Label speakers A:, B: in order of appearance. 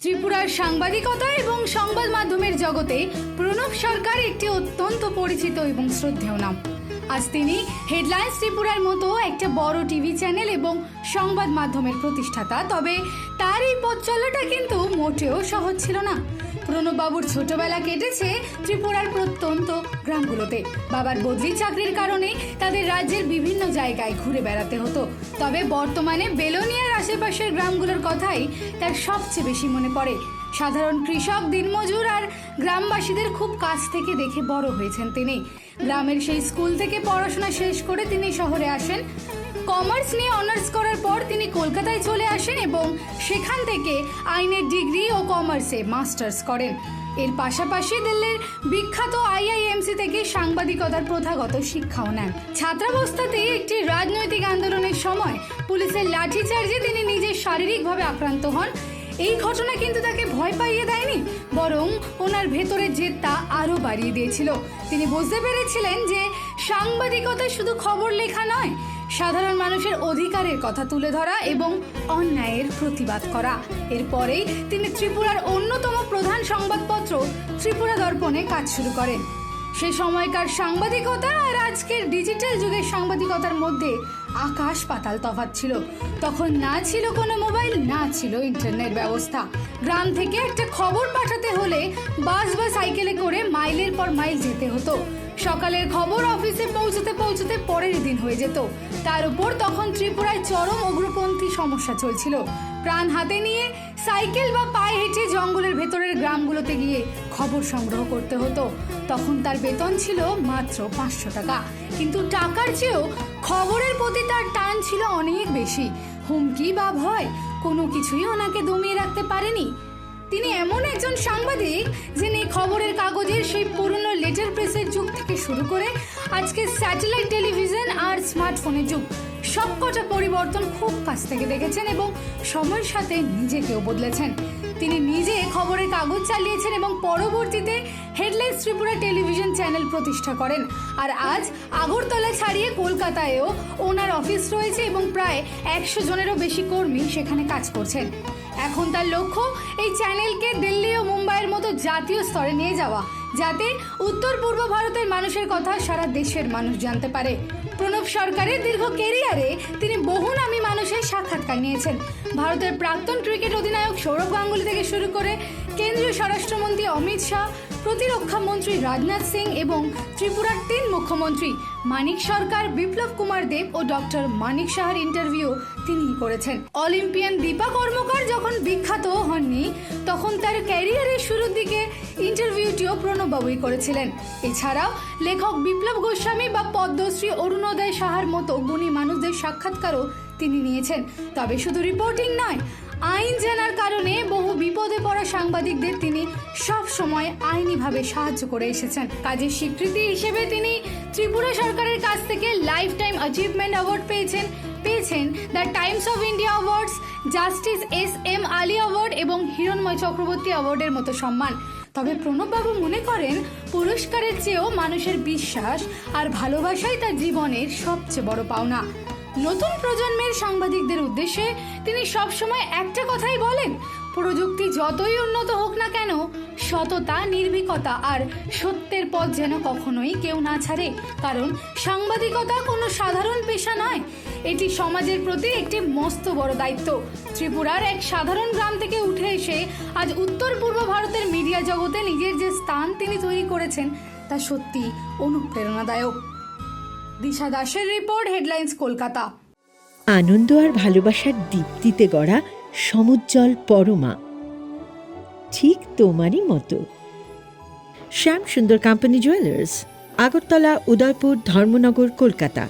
A: ত্রিপুরার সাংবাদিকতা এবং সংবাদ মাধ্যমের জগতে প্রণব সরকার একটি অত্যন্ত পরিচিত এবং শ্রদ্ধেয় নাম। আজ তিনি হেডলাইন্স ত্রিপুরার মতো একটা বড় টিভি চ্যানেল এবং সংবাদ মাধ্যমের প্রতিষ্ঠাতা। তবে তার এই পথ চলাটা কিন্তু মোটেও সহজ ছিল না। প্রণববাবুর ছোটবেলা কেটেছে ত্রিপুরার প্রত্যন্ত গ্রামগুলোতে। বাবার বদলি চাকরির কারণে তাদের রাজ্যের বিভিন্ন জায়গায় ঘুরে বেড়াতে হতো। তবে বর্তমানে বেলোনিয়ার আশেপাশের গ্রামগুলোর কথাই তার সবচেয়ে বেশি মনে পড়ে। সাধারণ কৃষক, দিনমজুর আর গ্রামবাসীদের খুব কাছ থেকে দেখে বড় হয়েছেন তিনি। গ্রামের সেই স্কুল থেকে পড়াশোনা শেষ করে তিনি শহরে আসেন। কমার্স নিয়ে অনার্স করার পর তিনি কলকাতায় চলে আসেন এবং সেখান থেকে আইনের ডিগ্রি ও কমার্সে মাস্টার্স করেন। এর পাশাপাশি দিল্লির বিখ্যাত আইআইএমসি থেকে সাংবাদিকতার প্রথাগত শিক্ষাও নেন। ছাত্রাবস্থাতেই একটি রাজনৈতিক আন্দোলনের সময় পুলিশের লাঠিচার্জে তিনি নিজে শারীরিকভাবে আক্রান্ত হন। এই ঘটনা কিন্তু তাকে ভয় পাইয়ে দেয়নি, বরং ওনার ভেতরের জেদটা আরও বাড়িয়ে দিয়েছিল। তিনি বুঝতে পেরেছিলেন যে সাংবাদিকতা শুধু খবর লেখা নয়, সাধারণ মানুষের অধিকারের কথা তুলে ধরা এবং অন্যায়ের প্রতিবাদ করা। এরপরেই তিনি ত্রিপুরার অন্যতম প্রধান সংবাদপত্র ত্রিপুরা দর্পণে কাজ শুরু করেন। সে সময়কার সাংবাদিকতা আর আজকের ডিজিটাল যুগের সাংবাদিকতার মধ্যে আকাশ পাতাল তফাৎ ছিল। তখন না ছিল কোনো মোবাইল, না ছিল ইন্টারনেট ব্যবস্থা। গ্রাম থেকে একটা খবর পাঠাতে হলে বাস বা সাইকেলে করে মাইলের পর মাইল যেতে হতো। সকালের খবর অফিসে পৌঁছতে পৌঁছতে পরের দিন হয়ে যেত। তার উপর তখন ত্রিপুরায় চরম উগ্রপন্থী সমস্যা চলছিল। প্রাণ হাতে নিয়ে সাইকেল বা পায়ে হেঁটে জঙ্গলের ভেতরের গ্রামগুলোতে গিয়ে খবর সংগ্রহ করতে হতো। তখন তার বেতন ছিল মাত্র 500 টাকা, কিন্তু টাকার চেয়েও খবরের প্রতি তার টান ছিল অনেক বেশি। হুমকি বা ভয় কোনো কিছুই ওনাকে দমিয়ে রাখতে পারেনি। তিনি এমন একজন সাংবাদিক যিনি খবরের কাগজের সেই পুরনো লেটার প্রেসের যুগ থেকে শুরু করে আজকে স্যাটেলাইট টেলিভিশন আর স্মার্টফোনের যুগ সবকটা পরিবর্তন খুব কাছ থেকে দেখেছেন এবং সময়ের সাথে নিজেকেও বদলেছেন। তিনি নিজে খবরের কাগজ চালিয়েছেন এবং পরবর্তীতে হেডলাইন্স ত্রিপুরা টেলিভিশন চ্যানেল প্রতিষ্ঠা করেন। আর আজ আগরতলা ছাড়িয়ে কলকাতায়ও ওনার অফিস রয়েছে এবং প্রায় 100 জনেরও বেশি কর্মী সেখানে কাজ করছেন। এখন তার লক্ষ্য এই চ্যানেলকে দিল্লি ও মুম্বাইয়ের মতো জাতীয় স্তরে নিয়ে যাওয়া, যাতে উত্তর পূর্ব ভারতের মানুষের কথা সারা দেশের মানুষ জানতে পারে। প্রণব সরকারের দীর্ঘ কেরিয়ারে তিনি বহু নামী মানুষের সাক্ষাৎকার নিয়েছেন। ভারতের প্রাক্তন ক্রিকেট অধিনায়ক সৌরভ গাঙ্গুলি থেকে শুরু করে কেন্দ্রীয় স্বরাষ্ট্রমন্ত্রী অমিত শাহ, প্রতিরক্ষা মন্ত্রী রাজনাথ সিং এবং ত্রিপুরার 3 মুখ্যমন্ত্রী মানিক সরকার, বিপ্লব কুমার দেব ও ডক্টর মানিক শাহর ইন্টারভিউ তিনি করেছেন। অলিম্পিয়ান দীপা কর্মকার যখন বিখ্যাত হননি, তখন তার ক্যারিয়ারের শুরুর দিকে ইন্টারভিউটিও প্রণববাবুই করেছিলেন। এছাড়াও লেখক বিপ্লব গোস্বামী বা পদ্মশ্রী অরুণোদয় সাহার মতো গুণী মানুষদের সাক্ষাৎকারও তিনি নিয়েছেন। তবে শুধু রিপোর্টিং নয়, আইন জানার কারণে বহু বিপদে পড়া সাংবাদিকদের তিনি সব সময় আইনিভাবে সাহায্য করে এসেছেন। কাজের স্বীকৃতি হিসেবে তিনি ত্রিপুরা সরকারের কাছ থেকে লাইফ টাইম অ্যাচিভমেন্ট অ্যাওয়ার্ড পেয়েছেন the Times of India awards, justice SM Ali award এবং হিরণময় চক্রবর্তী অ্যাওয়ার্ডের মতো সম্মান। তবে প্রণববাবু মনে করেন পুরস্কারের চেয়েও মানুষের বিশ্বাস আর ভালোবাসাই তার জীবনের সবচেয়ে বড় পাওনা। নতুন প্রজন্মের সাংবাদিকদের উদ্দেশ্যে তিনি সবসময় একটা কথাই বলেন, প্রযুক্তি যতই উন্নত হোক না কেন, সততা, নির্ভীকতা আর সত্যের পথ যেন কখনোই কেউ না ছাড়ে। কারণ সাংবাদিকতা কোনো সাধারণ পেশা নয়, এটি সমাজের প্রতি একটি মস্ত বড় দায়িত্ব। ত্রিপুরার এক সাধারণ গ্রাম থেকে উঠে এসে আজ উত্তর পূর্ব ভারতের মিডিয়া জগতে নিজের যে স্থান তিনি তৈরি করেছেন তা সত্যি অনুপ্রেরণাদায়ক। দিশা দাসের রিপোর্ট, হেডলাইন্স, কলকাতা।
B: আনন্দ আর ভালোবাসার দীপ্তিতে গড়া সমুজ্জ্বল পরমা, ঠিক তোমারই মতো। শ্যাম সুন্দর কোম্পানি জুয়েলার্স, আগরতলা, উদয়পুর, ধর্মনগর, কলকাতা।